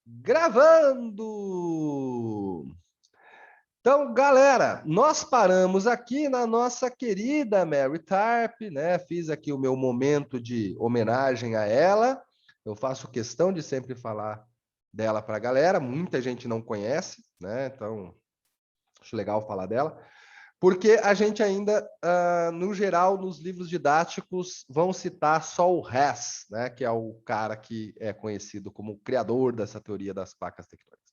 Gravando! Então, galera, nós paramos aqui na nossa querida Mary Tarp, né? Fiz aqui o meu momento de homenagem a ela. Eu faço questão de sempre falar dela para a galera. Muita gente não conhece, né? Então, acho legal falar dela. Porque a gente ainda, no geral, nos livros didáticos, vão citar só o Hess, né, que é o cara que é conhecido como o criador dessa teoria das placas tectônicas.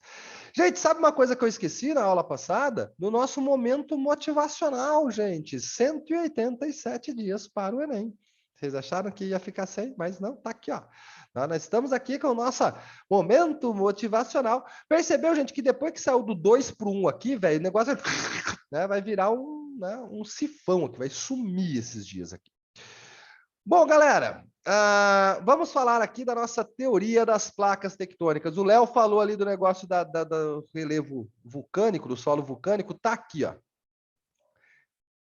Gente, sabe uma coisa que eu esqueci na aula passada? No nosso momento motivacional, gente, 187 dias para o Enem. Vocês acharam que ia ficar sem, mas não, tá aqui, ó. Nós estamos aqui com o nosso momento motivacional. Percebeu, gente, que depois que saiu do 2 para o 1 aqui, velho, o negócio né, vai virar um sifão aqui, vai sumir esses dias aqui. Bom, galera, vamos falar aqui da nossa teoria das placas tectônicas. O Léo falou ali do negócio do relevo vulcânico, do solo vulcânico, tá aqui, ó.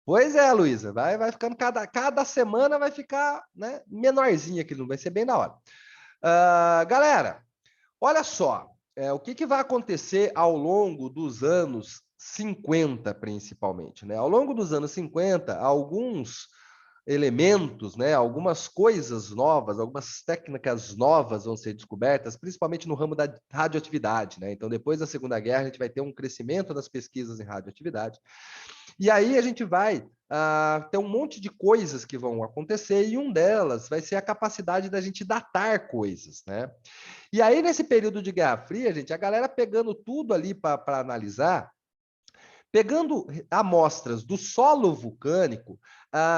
Pois é, Luísa, vai ficando, cada semana vai ficar, né, menorzinho aqui, não vai ser bem da hora. Galera, olha só, o que vai acontecer ao longo dos anos 50, principalmente, né? Ao longo dos anos 50, alguns elementos, né, algumas coisas novas, algumas técnicas novas vão ser descobertas, principalmente no ramo da radioatividade, né? Então, depois da Segunda Guerra, a gente vai ter um crescimento das pesquisas em radioatividade. E aí a gente vai ter um monte de coisas que vão acontecer, e um delas vai ser a capacidade da gente datar coisas, né? E aí, nesse período de Guerra Fria, gente, a galera pegando tudo ali para analisar, pegando amostras do solo vulcânico,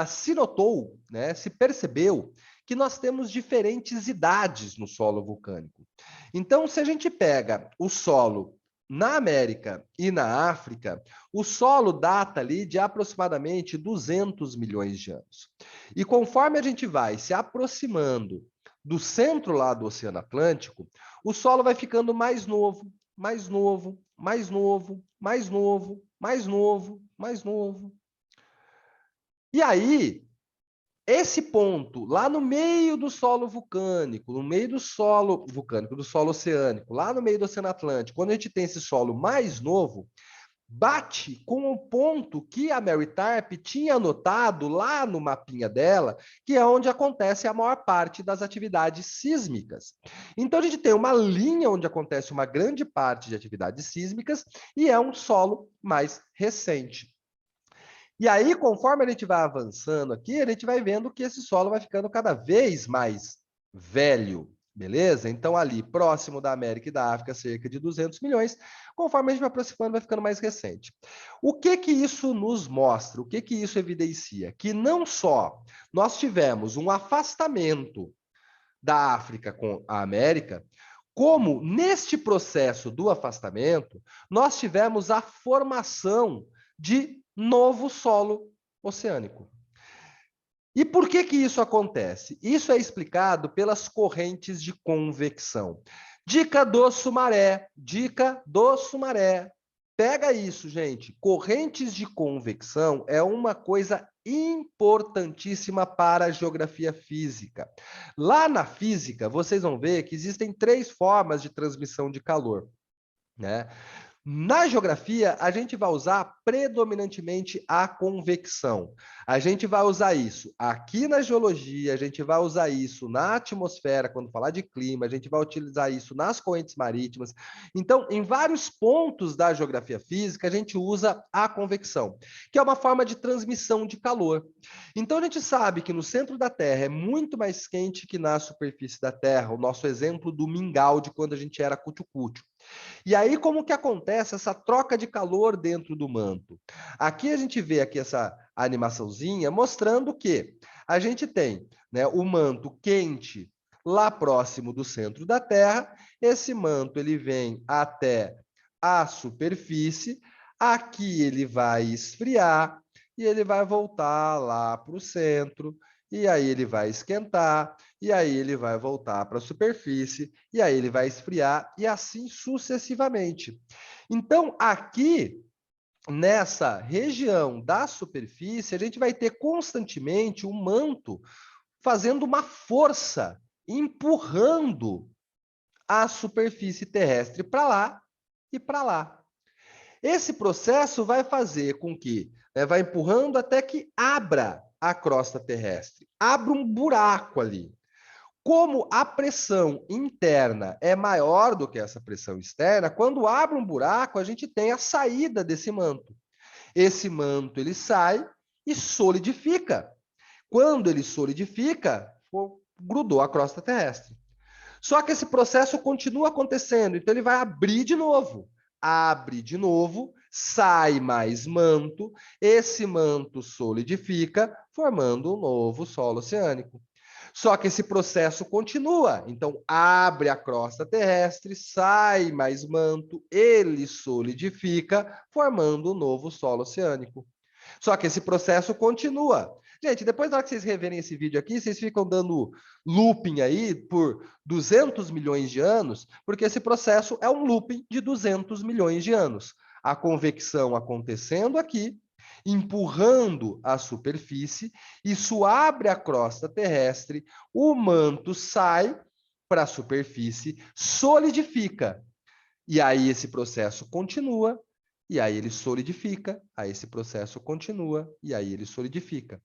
se notou, né, se percebeu que nós temos diferentes idades no solo vulcânico. Então, se a gente pega o solo na América e na África, o solo data ali de aproximadamente 200 milhões de anos. E conforme a gente vai se aproximando do centro lá do Oceano Atlântico, o solo vai ficando mais novo, mais novo, mais novo, mais novo, mais novo, mais novo. E aí, esse ponto, lá no meio do solo vulcânico, no meio do solo vulcânico, do solo oceânico, lá no meio do Oceano Atlântico, quando a gente tem esse solo mais novo, bate com o ponto que a Mary Tarp tinha anotado lá no mapinha dela, que é onde acontece a maior parte das atividades sísmicas. Então, a gente tem uma linha onde acontece uma grande parte de atividades sísmicas e é um solo mais recente. E aí, conforme a gente vai avançando aqui, a gente vai vendo que esse solo vai ficando cada vez mais velho, beleza? Então, ali, próximo da América e da África, cerca de 200 milhões, conforme a gente vai aproximando, vai ficando mais recente. O que que isso nos mostra? O que que isso evidencia? Que não só nós tivemos um afastamento da África com a América, como neste processo do afastamento, nós tivemos a formação de novo solo oceânico. E por que que isso acontece? Isso é explicado pelas correntes de convecção. Dica do Sumaré, dica do Sumaré. Pega isso, gente. Correntes de convecção é uma coisa importantíssima para a geografia física. Lá na física, vocês vão ver que existem 3 formas de transmissão de calor, né? Na geografia, a gente vai usar predominantemente a convecção. A gente vai usar isso aqui na geologia, a gente vai usar isso na atmosfera, quando falar de clima, a gente vai utilizar isso nas correntes marítimas. Então, em vários pontos da geografia física, a gente usa a convecção, que é uma forma de transmissão de calor. Então, a gente sabe que no centro da Terra é muito mais quente que na superfície da Terra, o nosso exemplo do mingau de quando a gente era cutiu-cutiu. E aí, como que acontece essa troca de calor dentro do manto? Aqui a gente vê aqui essa animaçãozinha mostrando que a gente tem, né, o manto quente lá próximo do centro da Terra. Esse manto ele vem até a superfície, aqui ele vai esfriar e ele vai voltar lá para o centro, e aí ele vai esquentar, e aí ele vai voltar para a superfície, e aí ele vai esfriar, e assim sucessivamente. Então, aqui, nessa região da superfície, a gente vai ter constantemente um manto fazendo uma força, empurrando a superfície terrestre para lá e para lá. Esse processo vai fazer com que, vai empurrando até que abra a crosta terrestre, abra um buraco ali. Como a pressão interna é maior do que essa pressão externa, quando abre um buraco, a gente tem a saída desse manto. Esse manto ele sai e solidifica. Quando ele solidifica, grudou a crosta terrestre. Só que esse processo continua acontecendo, então ele vai abrir de novo. Abre de novo, sai mais manto, esse manto solidifica, formando um novo solo oceânico. Só que esse processo continua, então abre a crosta terrestre, sai mais manto, ele solidifica, formando um novo solo oceânico. Só que esse processo continua. Gente, depois da hora que vocês reverem esse vídeo aqui, vocês ficam dando looping aí por 200 milhões de anos, porque esse processo é um looping de 200 milhões de anos. A convecção acontecendo aqui, empurrando a superfície, isso abre a crosta terrestre, o manto sai para a superfície, solidifica. E aí esse processo continua, e aí ele solidifica, aí esse processo continua, e aí ele solidifica.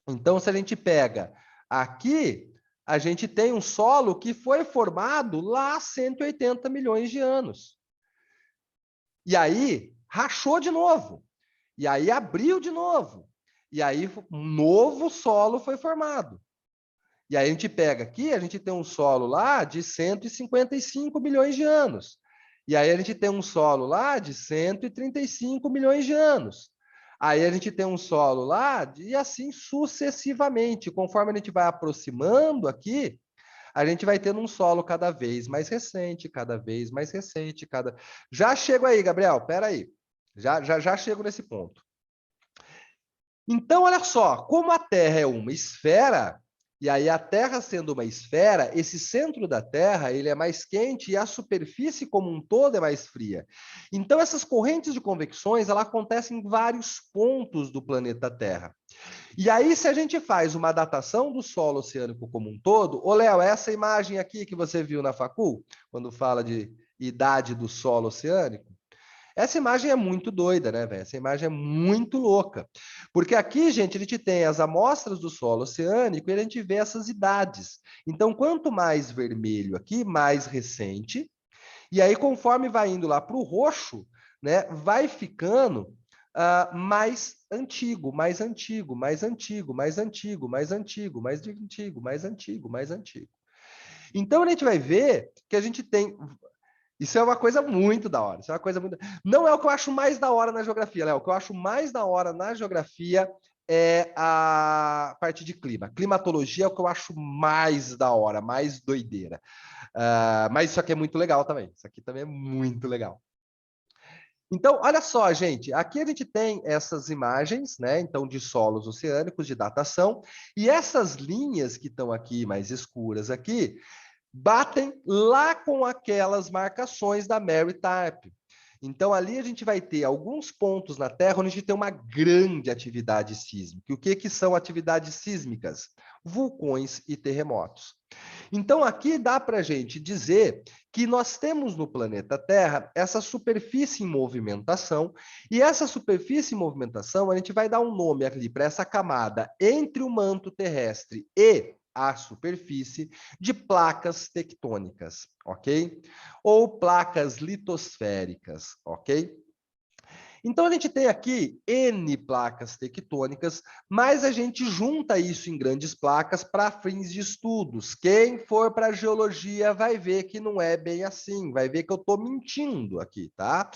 Então, se a gente pega aqui, a gente tem um solo que foi formado lá há 180 milhões de anos. E aí rachou de novo. E aí abriu de novo. E aí um novo solo foi formado. E aí a gente pega aqui, a gente tem um solo lá de 155 milhões de anos. E aí a gente tem um solo lá de 135 milhões de anos. Aí a gente tem um solo lá e assim sucessivamente. Conforme a gente vai aproximando aqui, a gente vai tendo um solo cada vez mais recente, cada vez mais recente, cada... Já chego aí, Gabriel, espera aí. Já chego nesse ponto. Então, olha só, como a Terra é uma esfera, e aí a Terra sendo uma esfera, esse centro da Terra ele é mais quente e a superfície como um todo é mais fria. Então, essas correntes de convecções elas acontecem em vários pontos do planeta Terra. E aí, se a gente faz uma datação do solo oceânico como um todo, ô Léo, essa imagem aqui que você viu na facul, quando fala de idade do solo oceânico, essa imagem é muito doida, né, velho? Essa imagem é muito louca. Porque aqui, gente, a gente tem as amostras do solo oceânico e a gente vê essas idades. Então, quanto mais vermelho aqui, mais recente. E aí, conforme vai indo lá para o roxo, né, vai ficando mais antigo, mais antigo, mais antigo, mais antigo, mais antigo, mais antigo, mais antigo, mais antigo. Então, a gente vai ver que a gente tem... Isso é uma coisa muito da hora. Isso é uma coisa muito... Não é o que eu acho mais da hora na geografia, Léo. O que eu acho mais da hora na geografia é a parte de clima. Climatologia é o que eu acho mais da hora, mais doideira. Mas isso aqui é muito legal também. Isso aqui também é muito legal. Então, olha só, gente. Aqui a gente tem essas imagens, né? Então, de solos oceânicos, de datação. E essas linhas que estão aqui, mais escuras aqui, batem lá com aquelas marcações da Mary Tarp. Então, ali a gente vai ter alguns pontos na Terra onde a gente tem uma grande atividade sísmica. E o que são atividades sísmicas? Vulcões e terremotos. Então, aqui dá para a gente dizer que nós temos no planeta Terra essa superfície em movimentação, e essa superfície em movimentação, a gente vai dar um nome ali para essa camada entre o manto terrestre e a superfície de placas tectônicas, ok? Ou placas litosféricas, ok? Então, a gente tem aqui N placas tectônicas, mas a gente junta isso em grandes placas para fins de estudos. Quem for para a geologia vai ver que não é bem assim, vai ver que eu estou mentindo aqui, tá?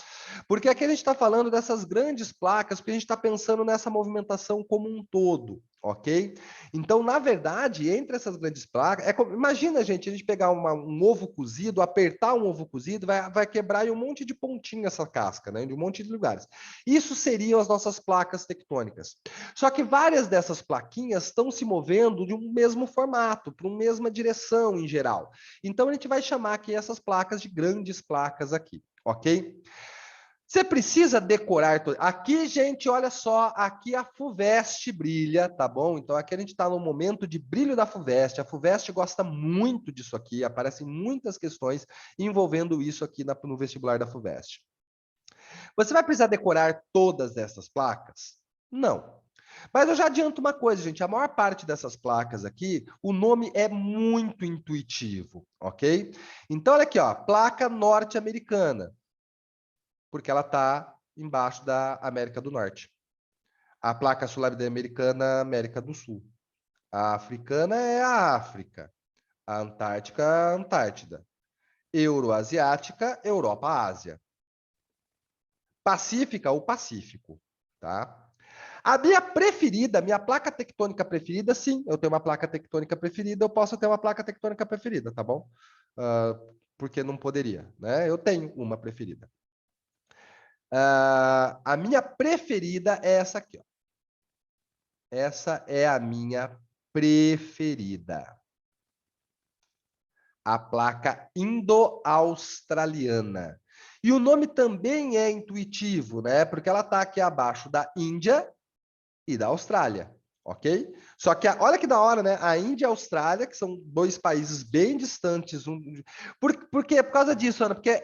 Porque aqui a gente está falando dessas grandes placas, porque a gente está pensando nessa movimentação como um todo. Ok? Então, na verdade, entre essas grandes placas, imagina, gente, a gente pegar um ovo cozido, apertar um ovo cozido, vai quebrar em um monte de pontinha essa casca, né? De um monte de lugares. Isso seriam as nossas placas tectônicas. Só que várias dessas plaquinhas estão se movendo de um mesmo formato, para uma mesma direção em geral. Então, a gente vai chamar aqui essas placas de grandes placas aqui, ok? Você precisa decorar. Aqui, gente, olha só, aqui a FUVEST brilha, tá bom? Então, aqui a gente está no momento de brilho da FUVEST. A FUVEST gosta muito disso aqui, aparecem muitas questões envolvendo isso aqui no vestibular da FUVEST. Você vai precisar decorar todas essas placas? Não. Mas eu já adianto uma coisa, gente, a maior parte dessas placas aqui, o nome é muito intuitivo, ok? Então, olha aqui, ó, placa norte-americana, porque ela está embaixo da América do Norte. A placa sul-americana, América do Sul. A africana é a África. A Antártica, a Antártida. Euroasiática, Europa, Ásia. Pacífica, o Pacífico, tá? A minha preferida, minha placa tectônica preferida, sim, eu tenho uma placa tectônica preferida, eu posso ter uma placa tectônica preferida, tá bom? Porque não poderia, né? Eu tenho uma preferida. A minha preferida é essa aqui, ó. Essa é a minha preferida. A placa indo-australiana. E o nome também é intuitivo, né? Porque ela está aqui abaixo da Índia e da Austrália, ok? Só que olha que da hora, né? A Índia e a Austrália, que são dois países bem distantes. Por quê? Por causa disso, Ana, porque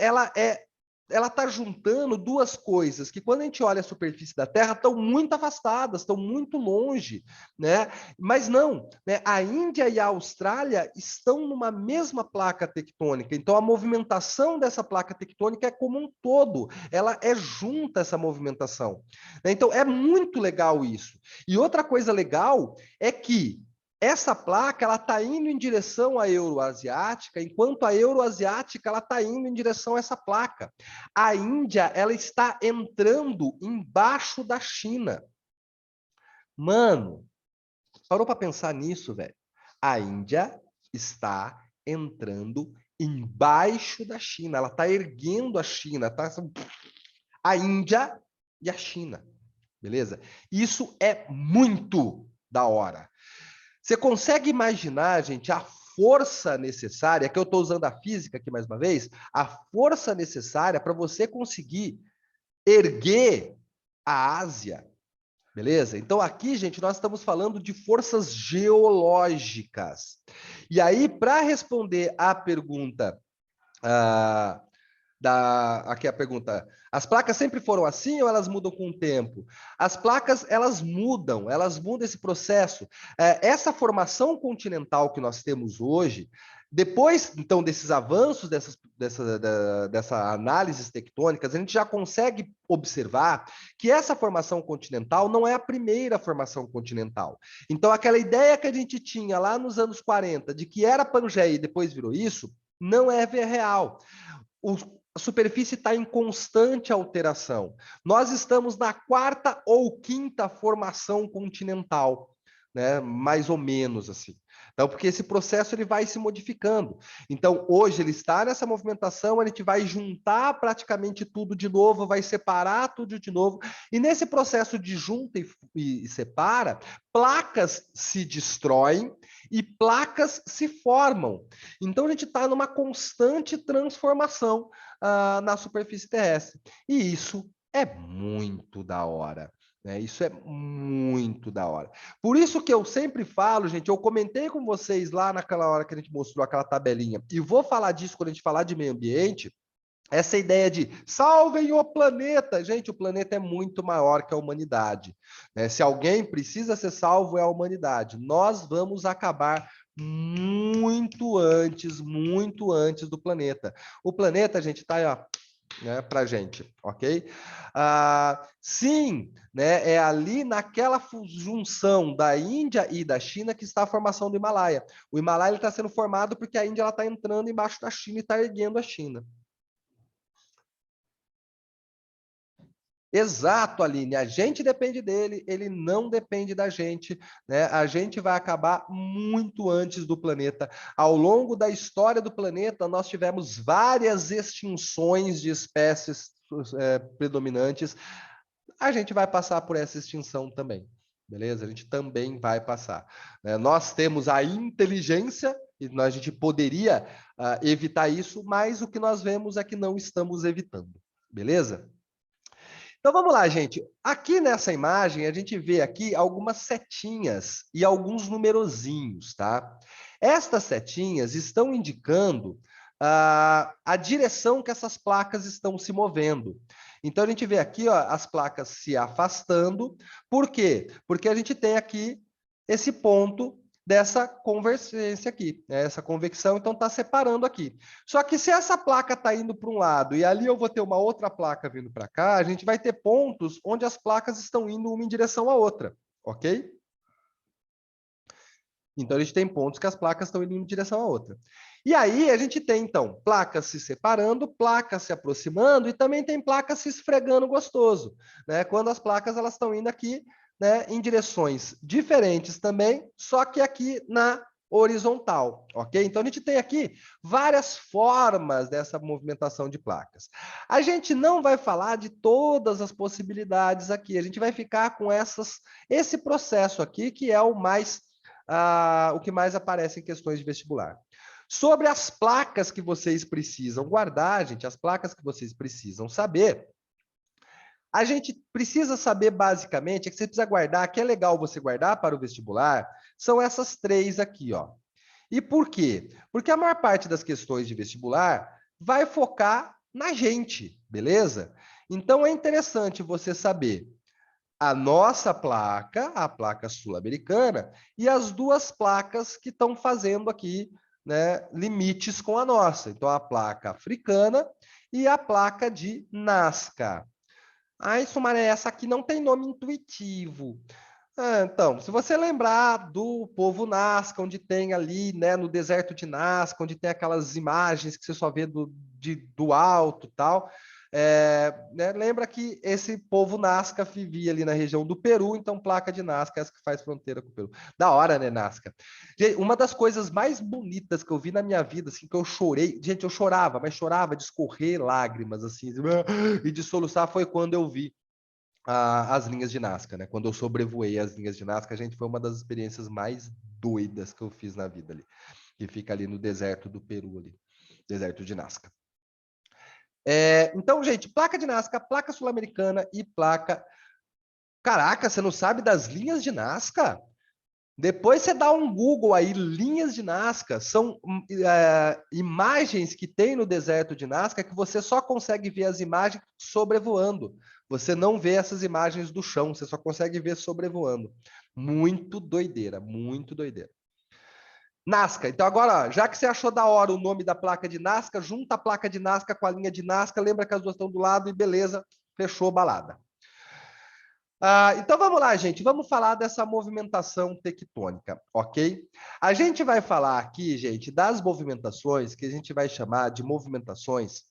ela está juntando duas coisas que, quando a gente olha a superfície da Terra, estão muito afastadas, estão muito longe, né? Mas não, né? A Índia e a Austrália estão numa mesma placa tectônica, então a movimentação dessa placa tectônica é como um todo, ela é junta essa movimentação. Então é muito legal isso. E outra coisa legal é que essa placa ela está indo em direção à euroasiática, enquanto a euroasiática ela está indo em direção a essa placa. A Índia ela está entrando embaixo da China. Mano, parou para pensar nisso, velho? A Índia está entrando embaixo da China. Ela está erguendo a China, tá? A Índia e a China, beleza? Isso é muito da hora. Você consegue imaginar, gente, a força necessária, que eu estou usando a física aqui mais uma vez, a força necessária para você conseguir erguer a Ásia, beleza? Então aqui, gente, nós estamos falando de forças geológicas. E aí, para responder à pergunta aqui a pergunta, as placas sempre foram assim ou elas mudam com o tempo? As placas, elas mudam esse processo. Essa formação continental que nós temos hoje, depois, então, desses avanços, dessa análises tectônicas, a gente já consegue observar que essa formação continental não é a primeira formação continental. Então, aquela ideia que a gente tinha lá nos anos 40, de que era Pangeia e depois virou isso, não é real. A superfície está em constante alteração. Nós estamos na quarta ou quinta formação continental, né? Mais ou menos assim. Então, porque esse processo ele vai se modificando. Então, hoje ele está nessa movimentação, a gente vai juntar praticamente tudo de novo, vai separar tudo de novo. E nesse processo de junta e separa, placas se destroem e placas se formam. Então, a gente está numa constante transformação na superfície terrestre. E isso é muito da hora. Né? Isso é muito da hora. Por isso que eu sempre falo, gente, eu comentei com vocês lá naquela hora que a gente mostrou aquela tabelinha, e vou falar disso quando a gente falar de meio ambiente, essa ideia de salvem o planeta. Gente, o planeta é muito maior que a humanidade. Né? Se alguém precisa ser salvo, é a humanidade. Nós vamos acabar muito antes do planeta. O planeta, gente, está aí, ó, né, para gente, ok? Sim, né, é ali naquela junção da Índia e da China que está a formação do Himalaia. O Himalaia está sendo formado porque a Índia está entrando embaixo da China e está erguendo a China. Exato, Aline. A gente depende dele, ele não depende da gente, né? A gente vai acabar muito antes do planeta. Ao longo da história do planeta, nós tivemos várias extinções de espécies predominantes. A gente vai passar por essa extinção também, beleza? A gente também vai passar. Nós temos a inteligência e a gente poderia evitar isso, mas o que nós vemos é que não estamos evitando, beleza? Então vamos lá, gente. Aqui nessa imagem a gente vê aqui algumas setinhas e alguns numerozinhos, tá? Estas setinhas estão indicando a direção que essas placas estão se movendo. Então a gente vê aqui, ó, as placas se afastando. Por quê? Porque a gente tem aqui esse ponto dessa convergência aqui, né? Essa convecção, então está separando aqui. Só que se essa placa está indo para um lado e ali eu vou ter uma outra placa vindo para cá, a gente vai ter pontos onde as placas estão indo uma em direção à outra, ok? Então a gente tem pontos que as placas estão indo em direção à outra. E aí a gente tem, então, placas se separando, placas se aproximando e também tem placas se esfregando gostoso, né? Quando as placas elas estão indo aqui, né, em direções diferentes também, só que aqui na horizontal, ok? Então a gente tem aqui várias formas dessa movimentação de placas. A gente não vai falar de todas as possibilidades aqui, a gente vai ficar com esse processo aqui que é o que mais aparece em questões de vestibular. Sobre as placas que vocês precisam guardar, gente, as placas que vocês precisam saber, a gente precisa saber basicamente, é que você precisa guardar, que é legal você guardar para o vestibular, são essas três aqui, ó. E por quê? Porque a maior parte das questões de vestibular vai focar na gente, beleza? Então é interessante você saber a nossa placa, a placa sul-americana, e as duas placas que estão fazendo aqui, né, limites com a nossa. Então, a placa africana e a placa de Nazca. Ah, Sumaré, essa aqui não tem nome intuitivo. Então, se você lembrar do povo Nazca, onde tem ali, né, no deserto de Nazca, onde tem aquelas imagens que você só vê do alto e tal, né, lembra que esse povo Nazca vivia ali na região do Peru, então placa de Nazca é essa que faz fronteira com o Peru. Da hora, né, Nazca? Uma das coisas mais bonitas que eu vi na minha vida, assim, que eu chorei, gente, eu chorava, mas chorava de escorrer lágrimas, assim, e de soluçar, foi quando eu vi as linhas de Nazca, né? Quando eu sobrevoei as linhas de Nazca, a gente foi uma das experiências mais doidas que eu fiz na vida ali, que fica ali no deserto do Peru ali, deserto de Nazca. Então, gente, placa de Nazca, placa sul-americana e placa. Caraca, você não sabe das linhas de Nazca? Depois você dá um Google aí, linhas de Nazca, são imagens que tem no deserto de Nazca que você só consegue ver as imagens sobrevoando. Você não vê essas imagens do chão, você só consegue ver sobrevoando. Muito doideira, muito doideira. Nazca, então agora, já que você achou da hora o nome da placa de Nazca, junta a placa de Nazca com a linha de Nazca, lembra que as duas estão do lado e beleza, fechou balada. Então vamos lá, gente. Vamos falar dessa movimentação tectônica, ok? A gente vai falar aqui, gente, das movimentações que a gente vai chamar de movimentações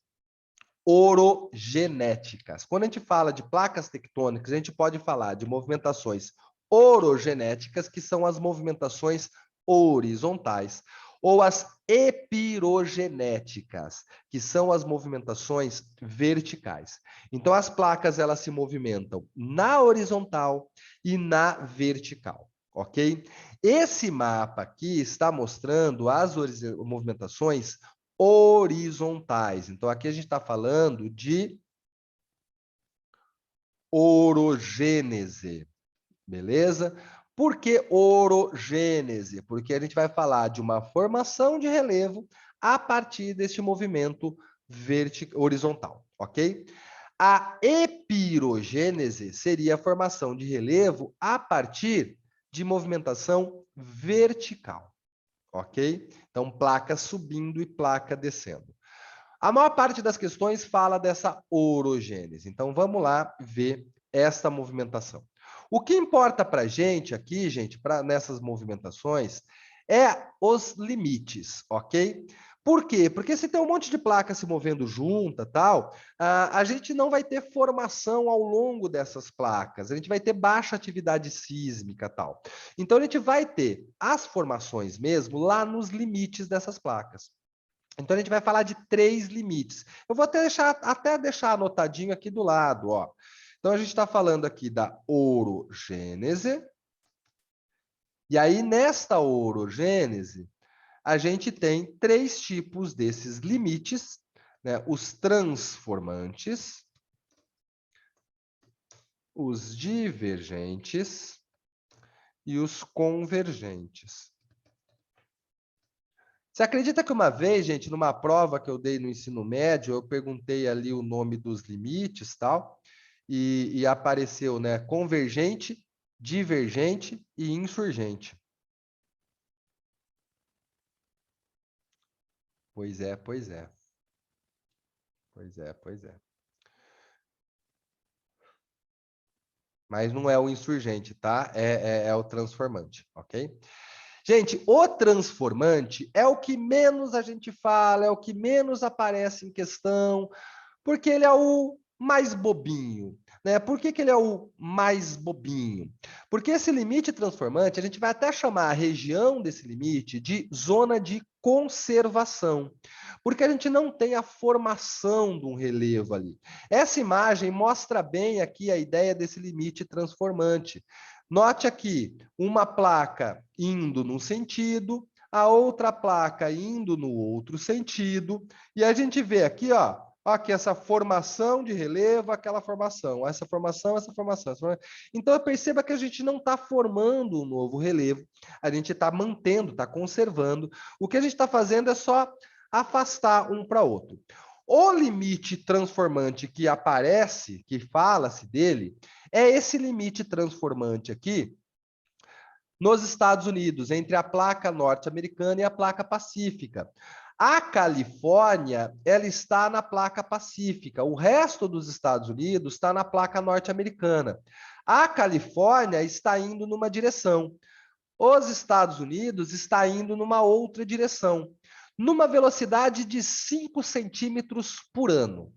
orogenéticas. Quando a gente fala de placas tectônicas, a gente pode falar de movimentações orogenéticas, que são as movimentações horizontais, ou as epirogenéticas, que são as movimentações verticais. Então, as placas elas se movimentam na horizontal e na vertical, ok? Esse mapa aqui está mostrando as movimentações horizontais. Então, aqui a gente está falando de orogênese, beleza? Por que orogênese? Porque a gente vai falar de uma formação de relevo a partir deste movimento horizontal, ok? A epirogênese seria a formação de relevo a partir de movimentação vertical, ok? Então, placa subindo e placa descendo. A maior parte das questões fala dessa orogênese. Então, vamos lá ver esta movimentação. O que importa para a gente aqui, gente, nessas movimentações, é os limites, ok? Por quê? Porque se tem um monte de placa se movendo junta, tal, a gente não vai ter formação ao longo dessas placas, a gente vai ter baixa atividade sísmica, tal. Então, a gente vai ter as formações mesmo lá nos limites dessas placas. Então, a gente vai falar de 3 limites. Eu vou até deixar anotadinho aqui do lado, ó. Então, a gente está falando aqui da orogênese. E aí, nesta orogênese, a gente tem 3 tipos desses limites, né? Os transformantes, os divergentes e os convergentes. Você acredita que uma vez, gente, numa prova que eu dei no ensino médio, eu perguntei ali o nome dos limites, tal, e apareceu, né, convergente, divergente e insurgente. Pois é, pois é. Pois é, pois é. Mas não é o insurgente, tá? É o transformante, ok? Gente, o transformante é o que menos a gente fala, é o que menos aparece em questão, porque ele é o mais bobinho. Né? Por que ele é o mais bobinho? Porque esse limite transformante, a gente vai até chamar a região desse limite de zona de conservação, porque a gente não tem a formação de um relevo ali. Essa imagem mostra bem aqui a ideia desse limite transformante. Note aqui, uma placa indo num sentido, a outra placa indo no outro sentido, e a gente vê aqui, ó, aqui essa formação de relevo, aquela formação, essa formação, essa formação. Essa formação. Então, perceba que a gente não está formando um novo relevo, a gente está mantendo, está conservando. O que a gente está fazendo é só afastar um para outro. O limite transformante que aparece, que fala-se dele, é esse limite transformante aqui, nos Estados Unidos, entre a placa norte-americana e a placa pacífica. A Califórnia, ela está na placa pacífica. O resto dos Estados Unidos está na placa norte-americana. A Califórnia está indo numa direção. Os Estados Unidos está indo numa outra direção. Numa velocidade de 5 centímetros por ano.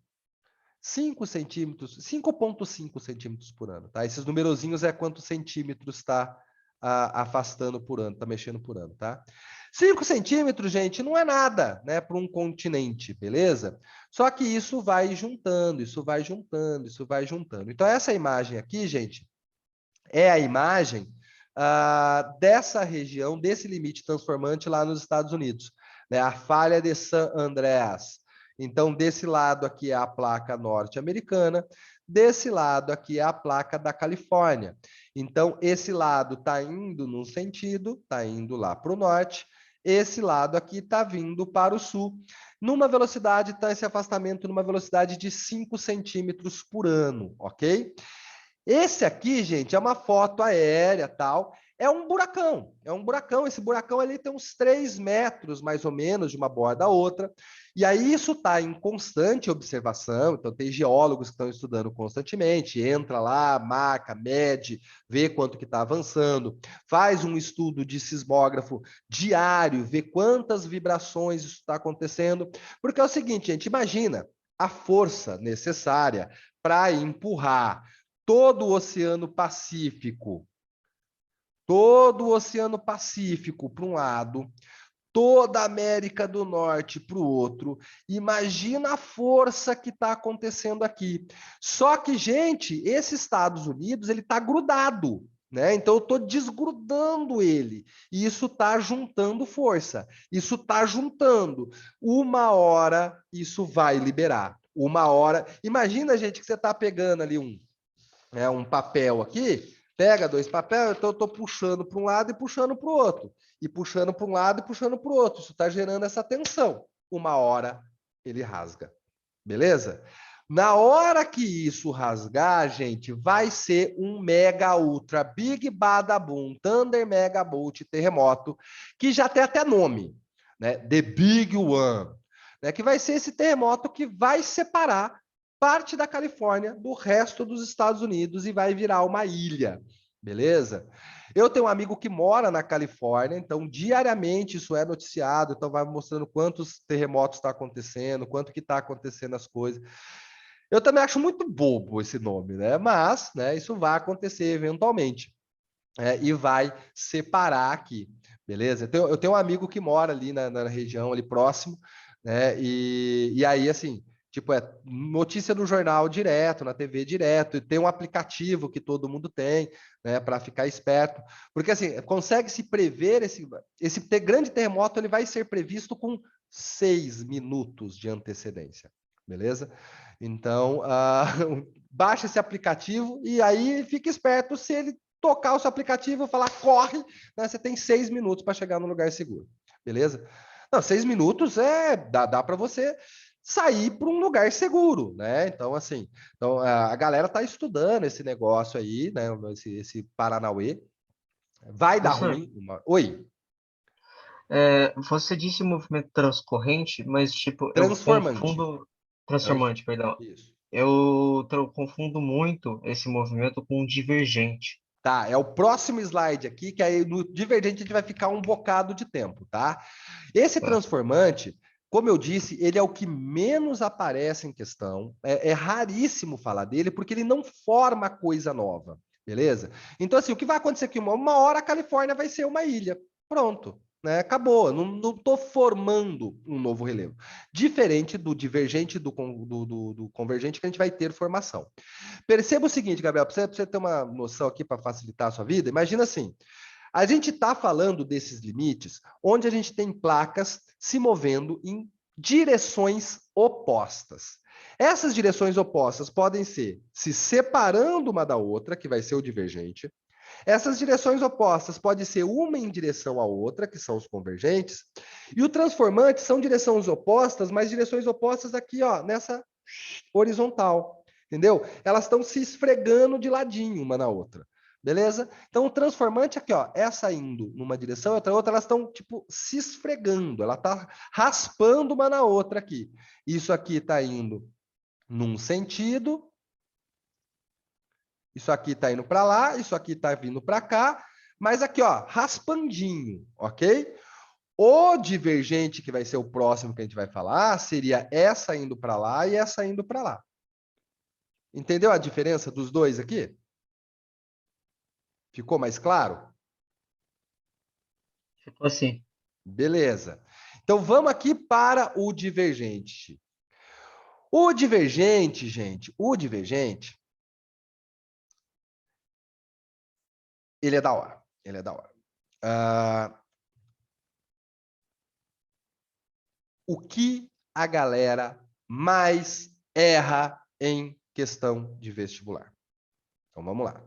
5 centímetros, 5,5 centímetros por ano, tá? Esses numerozinhos é quantos centímetros está afastando por ano, está mexendo por ano, tá? 5 centímetros, gente, não é nada, né, para um continente, beleza? Só que isso vai juntando, isso vai juntando, isso vai juntando. Então, essa imagem aqui, gente, é a imagem dessa região, desse limite transformante lá nos Estados Unidos, né? A falha de San Andreas. Então, desse lado aqui é a placa norte-americana, desse lado aqui é a placa da Califórnia. Então, esse lado está indo num sentido, está indo lá para o norte, esse lado aqui está vindo para o sul, numa velocidade, está esse afastamento numa velocidade de 5 centímetros por ano, ok? Esse aqui, gente, é uma foto aérea, tal. É um buracão, é um buracão. Esse buracão ali tem uns 3 metros, mais ou menos, de uma borda a outra. E aí isso está em constante observação, então tem geólogos que estão estudando constantemente, entra lá, marca, mede, vê quanto que está avançando, faz um estudo de sismógrafo diário, vê quantas vibrações isso está acontecendo. Porque é o seguinte, gente, imagina a força necessária para empurrar todo o Oceano Pacífico para um lado, toda a América do Norte para o outro. Imagina a força que está acontecendo aqui. Só que, gente, esse Estados Unidos ele está grudado. Né? Então, eu estou desgrudando ele. E isso está juntando força. Isso está juntando. Uma hora, isso vai liberar. Uma hora. Imagina, gente, que você está pegando ali um papel aqui, pega 2 papéis, então eu estou puxando para um lado e puxando para o outro. E puxando para um lado e puxando para o outro. Isso está gerando essa tensão. Uma hora ele rasga. Beleza? Na hora que isso rasgar, gente, vai ser um mega ultra big badabum thunder mega bolt terremoto, que já tem até nome, né? The Big One, né? Que vai ser esse terremoto que vai separar parte da Califórnia do resto dos Estados Unidos e vai virar uma ilha, beleza? Eu tenho um amigo que mora na Califórnia, então diariamente isso é noticiado, então vai mostrando quantos terremotos está acontecendo, quanto que está acontecendo as coisas. Eu também acho muito bobo esse nome, né? Mas, né, isso vai acontecer eventualmente. E vai separar aqui, beleza? Eu tenho um amigo que mora ali na região, ali próximo, né? E aí, assim, tipo, é notícia no jornal direto, na TV direto, e tem um aplicativo que todo mundo tem, né, para ficar esperto, porque assim, consegue-se prever esse grande terremoto, ele vai ser previsto com 6 minutos de antecedência. beleza? Então, baixa esse aplicativo e aí fica esperto se ele tocar o seu aplicativo e falar corre, né, você tem 6 minutos para chegar no lugar seguro, beleza? Não, 6 minutos dá para você sair para um lugar seguro, né? Então, assim, então, a galera tá estudando esse negócio aí, né? Esse Paranauê. Vai dar Professor, ruim. Oi, você disse movimento transcorrente, mas tipo, eu transformante. confundo transformante, perdão. Isso. Confundo muito esse movimento com o divergente. Tá, é o próximo slide aqui, que aí no divergente a gente vai ficar um bocado de tempo, tá? Esse Tá? transformante, como eu disse, ele é o que menos aparece em questão. É raríssimo falar dele, porque ele não forma coisa nova, beleza? Então, assim, o que vai acontecer aqui? Uma hora a Califórnia vai ser uma ilha. Pronto, né? Acabou. Não estou formando um novo relevo. Diferente do divergente do convergente, que a gente vai ter formação. Perceba o seguinte, Gabriel, para você ter uma noção aqui para facilitar a sua vida, imagina assim, a gente está falando desses limites onde a gente tem placas se movendo em direções opostas. Essas direções opostas podem ser se separando uma da outra, que vai ser o divergente. Essas direções opostas podem ser uma em direção à outra, que são os convergentes. E o transformante são direções opostas, mas direções opostas aqui, ó, nessa horizontal. Entendeu? Elas estão se esfregando de ladinho uma na outra. Beleza? Então, o transformante aqui, ó, essa indo numa direção, outra, elas estão, tipo, se esfregando. Ela está raspando uma na outra aqui. Isso aqui está indo num sentido, isso aqui está indo para lá, isso aqui está vindo para cá, mas aqui, ó, raspandinho, ok? O divergente, que vai ser o próximo que a gente vai falar, seria essa indo para lá e essa indo para lá. Entendeu a diferença dos dois aqui? Ficou mais claro? Tipo assim, Beleza. Então vamos aqui para o divergente. O divergente, gente, o divergente, ele é da hora. Ele é da hora. O que a galera mais erra em questão de vestibular? Então vamos lá.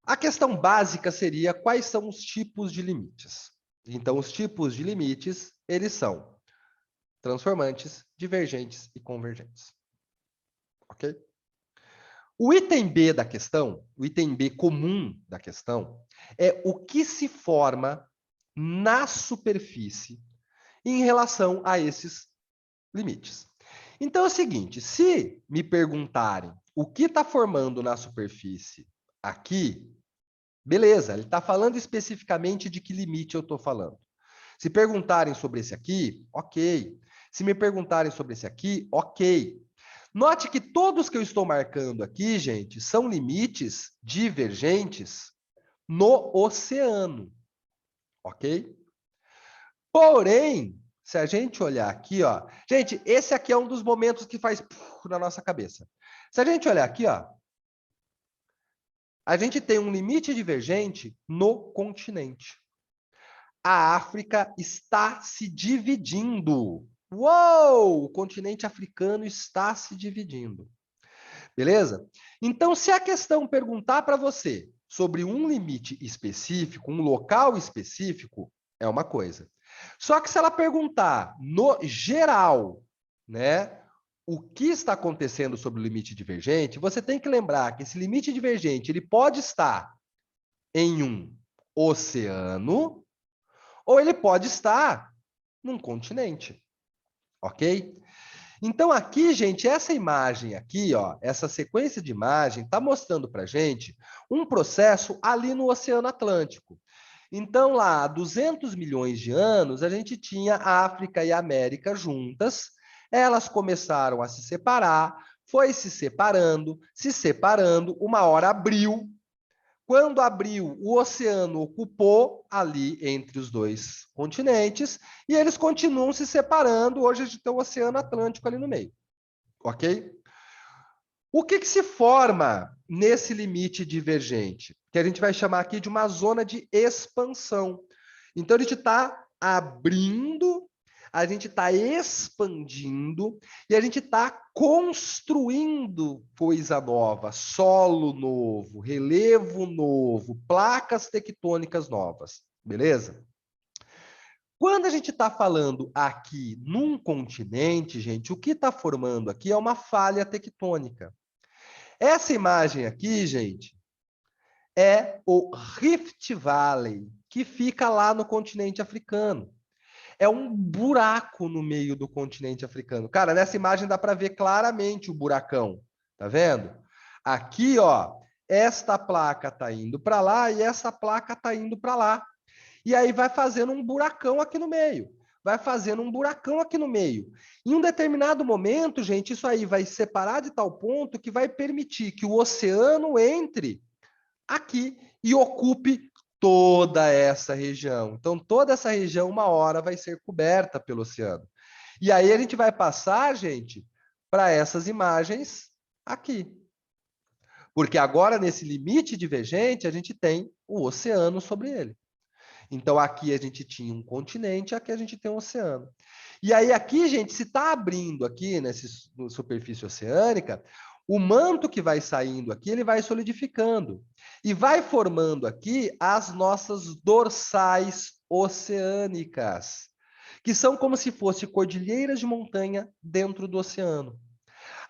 A questão básica seria quais são os tipos de limites. Então, os tipos de limites, eles são transformantes, divergentes e convergentes. Ok? O item B da questão, o item B comum da questão, é o que se forma na superfície em relação a esses limites. Então é o seguinte, se me perguntarem o que está formando na superfície aqui, beleza, ele está falando especificamente de que limite eu estou falando. Se perguntarem sobre esse aqui, ok. Se me perguntarem sobre esse aqui, ok. Note que todos que eu estou marcando aqui, gente, são limites divergentes no oceano, ok? Porém, se a gente olhar aqui, ó, gente, esse aqui é um dos momentos que faz na nossa cabeça. Se a gente olhar aqui, ó, a gente tem um limite divergente no continente. A África está se dividindo. Uou! O continente africano está se dividindo. Beleza? Então, se a questão perguntar para você sobre um limite específico, um local específico, é uma coisa. Só que se ela perguntar no geral, né, o que está acontecendo sobre o limite divergente, você tem que lembrar que esse limite divergente ele pode estar em um oceano ou ele pode estar num continente, ok? Então aqui, gente, essa imagem aqui, ó, essa sequência de imagem está mostrando para gente um processo ali no Oceano Atlântico. Então lá, há 200 milhões de anos, a gente tinha a África e a América juntas, elas começaram a se separar, foi se separando, uma hora abriu, quando abriu, o oceano ocupou ali entre os dois continentes e eles continuam se separando. Hoje a gente tem o Oceano Atlântico ali no meio, ok? O que se forma nesse limite divergente? Que a gente vai chamar aqui de uma zona de expansão. Então, a gente está abrindo, a gente está expandindo e a gente está construindo coisa nova, solo novo, relevo novo, placas tectônicas novas, beleza? Quando a gente está falando aqui num continente, gente, o que está formando aqui é uma falha tectônica. Essa imagem aqui, gente, é o Rift Valley, que fica lá no continente africano. É um buraco no meio do continente africano. Cara, nessa imagem dá para ver claramente o buracão. Tá vendo? Aqui, ó, esta placa está indo para lá e essa placa está indo para lá. E aí vai fazendo um buracão aqui no meio. Vai fazendo um buracão aqui no meio. Em um determinado momento, gente, isso aí vai separar de tal ponto que vai permitir que o oceano entre aqui e ocupe toda essa região. Então, toda essa região, uma hora, vai ser coberta pelo oceano. E aí a gente vai passar, gente, para essas imagens aqui. Porque agora, nesse limite divergente, a gente tem o oceano sobre ele. Então, aqui a gente tinha um continente, aqui a gente tem um oceano. E aí, aqui, gente, se está abrindo aqui nessa superfície oceânica, o manto que vai saindo aqui, ele vai solidificando. E vai formando aqui as nossas dorsais oceânicas, que são como se fossem cordilheiras de montanha dentro do oceano.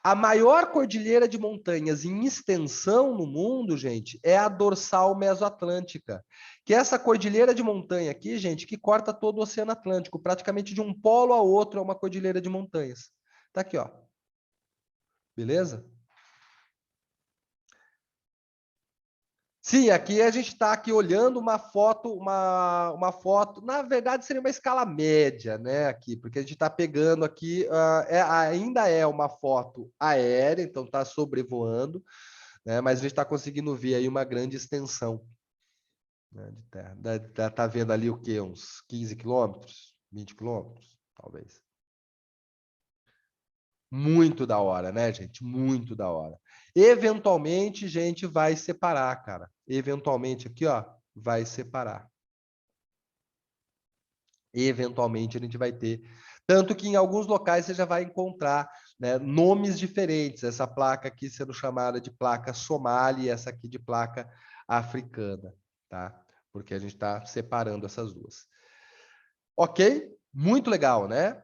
A maior cordilheira de montanhas em extensão no mundo, gente, é a dorsal mesoatlântica, que é essa cordilheira de montanha aqui, gente, que corta todo o Oceano Atlântico, praticamente de um polo a outro é uma cordilheira de montanhas. Tá aqui, ó. Beleza? Sim, aqui a gente está aqui olhando uma foto, uma foto, na verdade seria uma escala média, né, aqui, porque a gente está pegando aqui, ainda é uma foto aérea, então está sobrevoando, né, mas a gente está conseguindo ver aí uma grande extensão, né, de terra. Tá vendo ali o quê? Uns 15 quilômetros, 20 quilômetros, talvez. Muito da hora, né, gente? Muito da hora. Eventualmente, gente, vai separar, cara. Eventualmente aqui, ó, vai separar. Eventualmente a gente vai ter. Tanto que em alguns locais você já vai encontrar, né, nomes diferentes. Essa placa aqui sendo chamada de placa somali e essa aqui de placa africana, tá? Porque a gente está separando essas duas. Ok? Muito legal, né?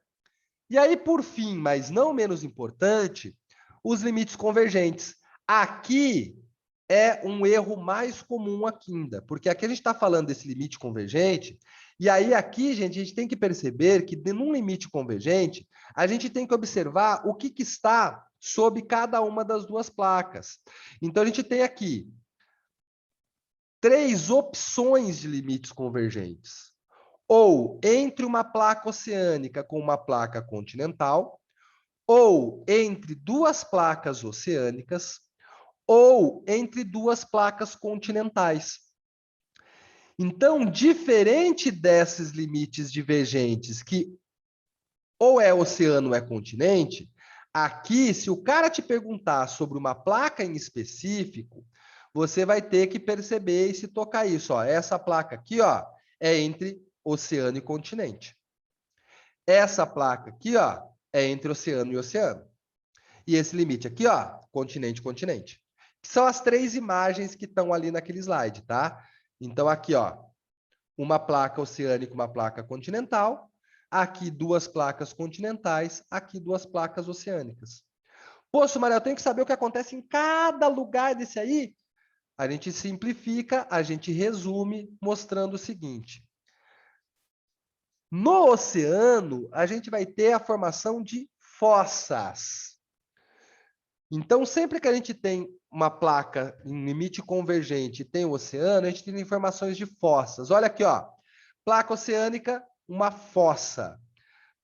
E aí, por fim, mas não menos importante, os limites convergentes. Aqui é um erro mais comum ainda, porque aqui a gente está falando desse limite convergente, e aí aqui, gente, a gente tem que perceber que num limite convergente, a gente tem que observar o que está sob cada uma das duas placas. Então, a gente tem aqui 3 opções de limites convergentes. Ou entre uma placa oceânica com uma placa continental, ou entre duas placas oceânicas, ou entre duas placas continentais. Então, diferente desses limites divergentes, que ou é oceano ou é continente, aqui, se o cara te perguntar sobre uma placa em específico, você vai ter que perceber e se tocar isso. Ó, essa placa aqui, ó, é entre oceano e continente. Essa placa aqui, ó, é entre oceano e oceano. E esse limite aqui, ó, continente, continente. Que são as 3 imagens que estão ali naquele slide, tá? Então, aqui, ó, uma placa oceânica, uma placa continental. Aqui, 2 placas continentais. Aqui, 2 placas oceânicas. Poxa, Maria, eu tenho que saber o que acontece em cada lugar desse aí? A gente simplifica, a gente resume, mostrando o seguinte. No oceano, a gente vai ter a formação de fossas. Então, sempre que a gente tem uma placa em limite convergente e tem o oceano, a gente tem informações de fossas. Olha aqui, ó. Placa oceânica, uma fossa.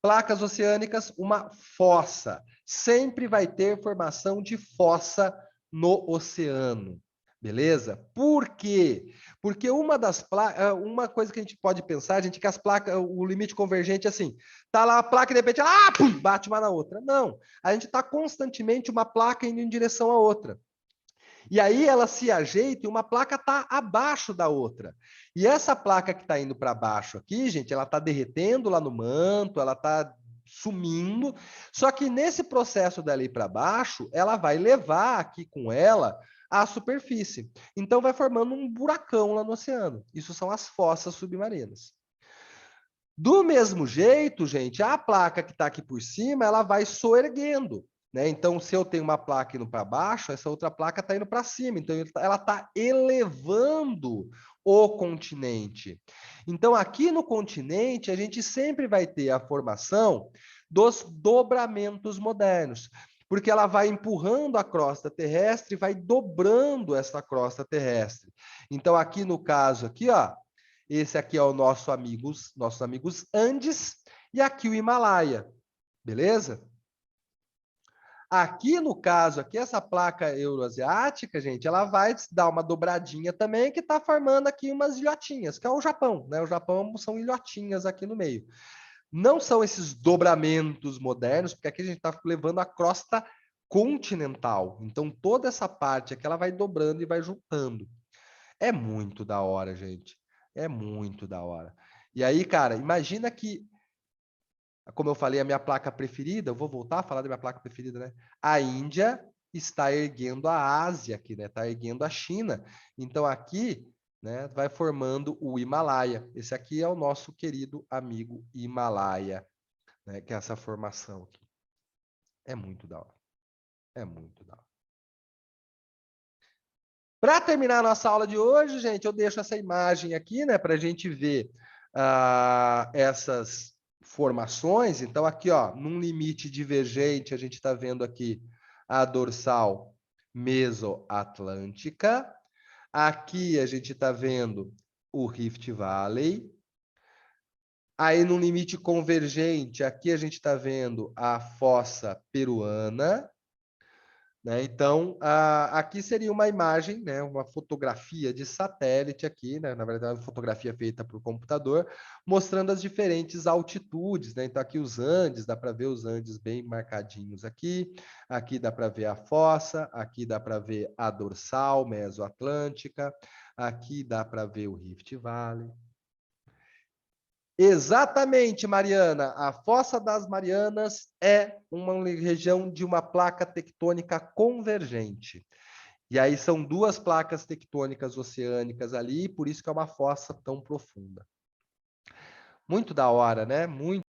Placas oceânicas, uma fossa. Sempre vai ter formação de fossa no oceano. Beleza? Por quê? Porque uma coisa que a gente pode pensar, gente, que as placas, o limite convergente é assim, tá lá a placa e de repente ela pum, bate uma na outra. Não, a gente está constantemente uma placa indo em direção à outra. E aí ela se ajeita e uma placa está abaixo da outra. E essa placa que está indo para baixo aqui, gente, ela está derretendo lá no manto, ela está sumindo. Só que nesse processo dela ir para baixo, ela vai levar aqui com ela a superfície. Então vai formando um buracão lá no oceano. Isso são as fossas submarinas. Do mesmo jeito, gente, a placa que está aqui por cima, ela vai soerguendo. Né? Então, se eu tenho uma placa indo para baixo, essa outra placa está indo para cima. Então, ela está elevando o continente. Então, aqui no continente, a gente sempre vai ter a formação dos dobramentos modernos, porque ela vai empurrando a crosta terrestre e vai dobrando essa crosta terrestre. Então, aqui no caso, aqui, ó, esse aqui é o nossos amigos Andes, e aqui o Himalaia, beleza? Aqui no caso, aqui essa placa euroasiática, gente, ela vai dar uma dobradinha também, que está formando aqui umas ilhotinhas, que é o Japão, né? O Japão são ilhotinhas aqui no meio. Não são esses dobramentos modernos, porque aqui a gente está levando a crosta continental. Então, toda essa parte aqui, ela vai dobrando e vai juntando. É muito da hora, gente. É muito da hora. E aí, cara, imagina que, como eu falei, a minha placa preferida, eu vou voltar a falar da minha placa preferida, né? A Índia está erguendo a Ásia aqui, né? Está erguendo a China. Então aqui, né, vai formando o Himalaia. Esse aqui é o nosso querido amigo Himalaia, né? Que é essa formação aqui. É muito da hora. É muito da hora. Para terminar a nossa aula de hoje, gente, eu deixo essa imagem aqui, né, para a gente ver essas formações. Então, aqui, ó, num limite divergente, a gente está vendo aqui a dorsal mesoatlântica. Aqui a gente está vendo o Rift Valley. Aí, num limite convergente, aqui a gente está vendo a fossa peruana. Né? Então, aqui seria uma imagem, né? Uma fotografia de satélite aqui, né? Na verdade, uma fotografia feita por computador, mostrando as diferentes altitudes. Né? Então, aqui os Andes, dá para ver os Andes bem marcadinhos aqui. Aqui dá para ver a fossa, aqui dá para ver a dorsal mesoatlântica, aqui dá para ver o Rift Valley. Exatamente, Mariana. A Fossa das Marianas é uma região de uma placa tectônica convergente. E aí são duas placas tectônicas oceânicas ali, por isso que é uma fossa tão profunda. Muito da hora, né? Muito